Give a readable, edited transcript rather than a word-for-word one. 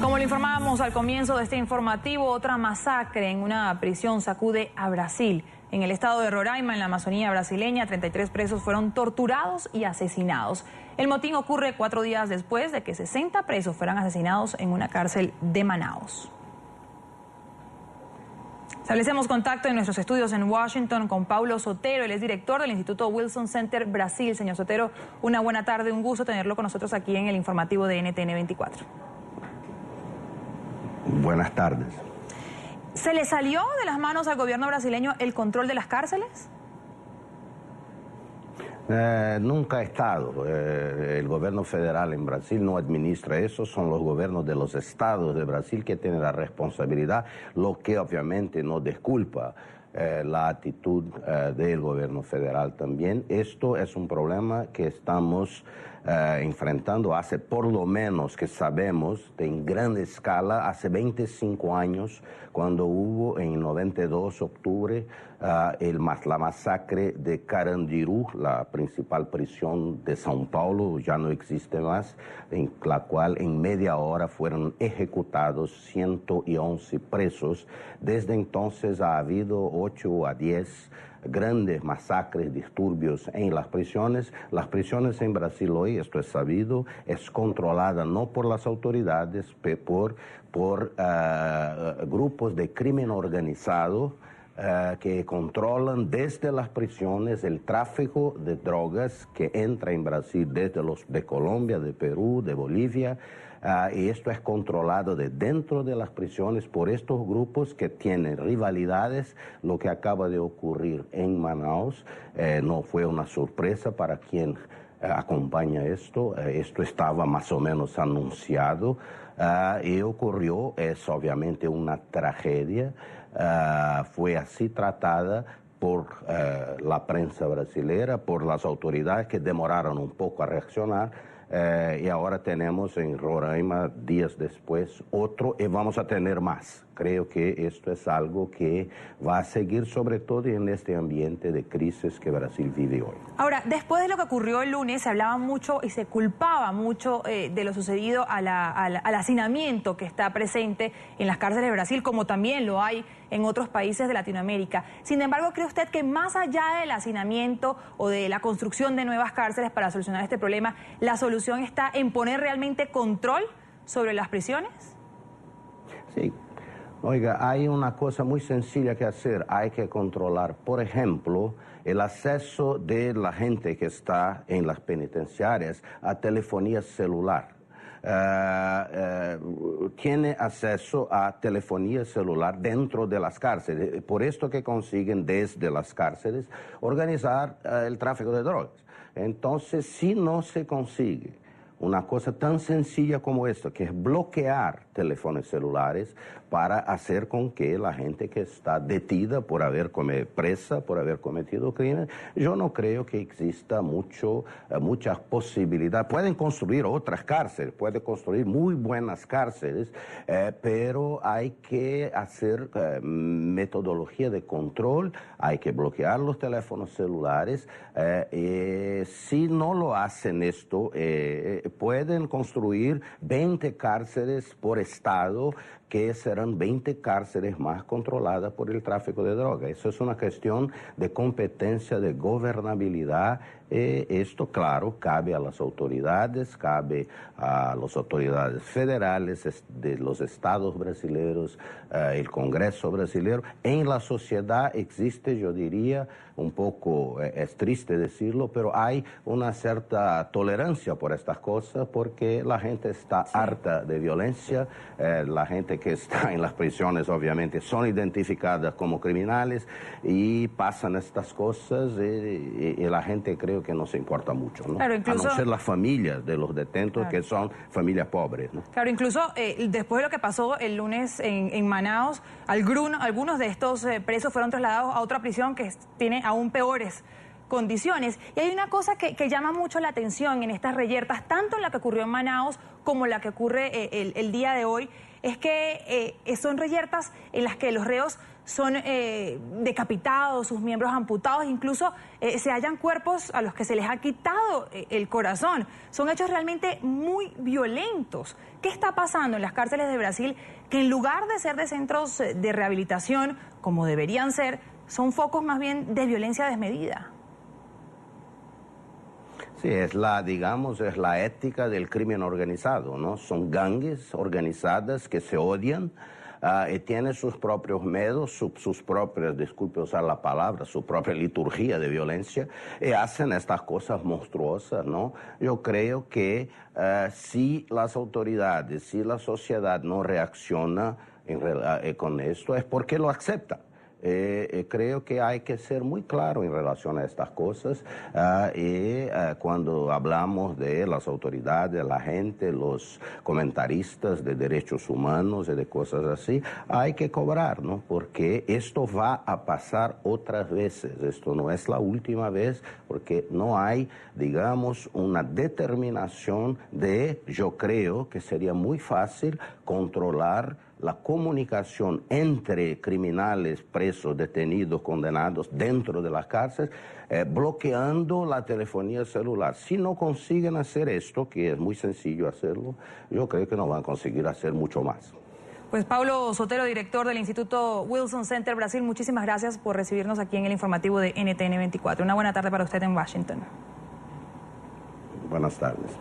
Como lo informábamos al comienzo de este informativo, otra masacre en una prisión sacude a Brasil. En el estado de Roraima, en la Amazonía brasileña, 33 presos fueron torturados y asesinados. El motín ocurre 4 días después de que 60 presos fueran asesinados en una cárcel de Manaus. Establecemos contacto en nuestros estudios en Washington con Paulo Sotero. Él es director del Instituto Wilson Center Brasil. Señor Sotero, una buena tarde, un gusto tenerlo con nosotros aquí en el informativo de NTN 24. Buenas tardes. ¿Se le salió de las manos al gobierno brasileño el control de las cárceles? Nunca ha estado. El gobierno federal en Brasil no administra eso, son los gobiernos de los estados de Brasil que tienen la responsabilidad, lo que obviamente no disculpa la actitud del gobierno federal también. Esto es un problema que estamos enfrentando hace, por lo menos que sabemos, en gran escala, hace 25 años, cuando hubo en 92 de octubre la masacre de Carandiru, la principal prisión de São Paulo, ya no existe más, en la cual en media hora fueron ejecutados 111 presos. Desde entonces ha habido 8 a 10 grandes masacres, disturbios en las prisiones. Las prisiones en Brasil hoy, esto es sabido, es controlada no por las autoridades, por grupos de crimen organizado que controlan desde las prisiones el tráfico de drogas que entra en Brasil desde los de Colombia, de Perú, de Bolivia. Y esto es controlado de dentro de las prisiones por estos grupos que tienen rivalidades. Lo que acaba de ocurrir en Manaus no fue una sorpresa para quien acompaña esto. Esto estaba más o menos anunciado y ocurrió. Es obviamente una tragedia. Fue así tratada por la prensa brasileña, por las autoridades que demoraron un poco a reaccionar. Y ahora tenemos en Roraima, días después, otro, y vamos a tener más. Creo que esto es algo que va a seguir, sobre todo en este ambiente de crisis que Brasil vive hoy. Ahora, después de lo que ocurrió el lunes, se hablaba mucho y se culpaba mucho de lo sucedido al hacinamiento que está presente en las cárceles de Brasil, como también lo hay en otros países de Latinoamérica. Sin embargo, ¿cree usted que más allá del hacinamiento o de la construcción de nuevas cárceles para solucionar este problema, la solución está en poner realmente control sobre las prisiones? Sí. Oiga, hay una cosa muy sencilla que hacer, hay que controlar, por ejemplo, el acceso de la gente que está en las penitenciarias a telefonía celular. Tiene acceso a telefonía celular dentro de las cárceles, por esto que consiguen desde las cárceles organizar el tráfico de drogas. Entonces, si no se consigue una cosa tan sencilla como esto, que es bloquear teléfonos celulares para hacer con que la gente que está detenida por haber presa, por haber cometido crímenes, yo no creo que exista muchas posibilidades. Pueden construir otras cárceles, pueden construir muy buenas cárceles, pero hay que hacer metodología de control, hay que bloquear los teléfonos celulares. Si no lo hacen esto, pueden construir 20 cárceles por estado, que serán 20 cárceles más controladas por el tráfico de drogas. Eso es una cuestión de competencia, de gobernabilidad. Esto, claro, cabe a las autoridades federales, de los estados brasileños, el Congreso brasileño. En la sociedad existe, yo diría, un poco, es triste decirlo, pero hay una cierta tolerancia por estas cosas porque la gente está harta de violencia, la gente que está en las prisiones obviamente son identificadas como criminales y pasan estas cosas y la gente creo que no se importa mucho, ¿no? Claro, incluso, a no ser las familias de los detentos, claro, que son familias pobres, ¿no? Claro, incluso después de lo que pasó el lunes en Manaus, algunos de estos presos fueron trasladados a otra prisión que tiene aún peores condiciones. Y hay una cosa que llama mucho la atención en estas reyertas, tanto en la que ocurrió en Manaus como la que ocurre el día de hoy, es que son reyertas en las que los reos son decapitados, sus miembros amputados, incluso se hallan cuerpos a los que se les ha quitado el corazón. Son hechos realmente muy violentos. ¿Qué está pasando en las cárceles de Brasil que en lugar de ser de centros de rehabilitación, como deberían ser, son focos más bien de violencia desmedida? Sí, digamos, es la ética del crimen organizado, ¿no? Son gangues organizadas que se odian y tienen sus propios medios, sus propias, disculpe usar la palabra, su propia liturgia de violencia y hacen estas cosas monstruosas, ¿no? Yo creo que si las autoridades, si la sociedad no reacciona con esto es porque lo acepta. Creo que hay que ser muy claro en relación a estas cosas cuando hablamos de las autoridades, la gente, los comentaristas de derechos humanos y de cosas así, hay que cobrar, ¿no? Porque esto va a pasar otras veces, esto no es la última vez, porque no hay, digamos, una determinación yo creo que sería muy fácil controlar la comunicación entre criminales, presos, detenidos, condenados dentro de las cárceles, bloqueando la telefonía celular. Si no consiguen hacer esto, que es muy sencillo hacerlo, yo creo que no van a conseguir hacer mucho más. Pues Paulo Sotero, director del Instituto Wilson Center Brasil, muchísimas gracias por recibirnos aquí en el informativo de NTN 24. Una buena tarde para usted en Washington. Buenas tardes.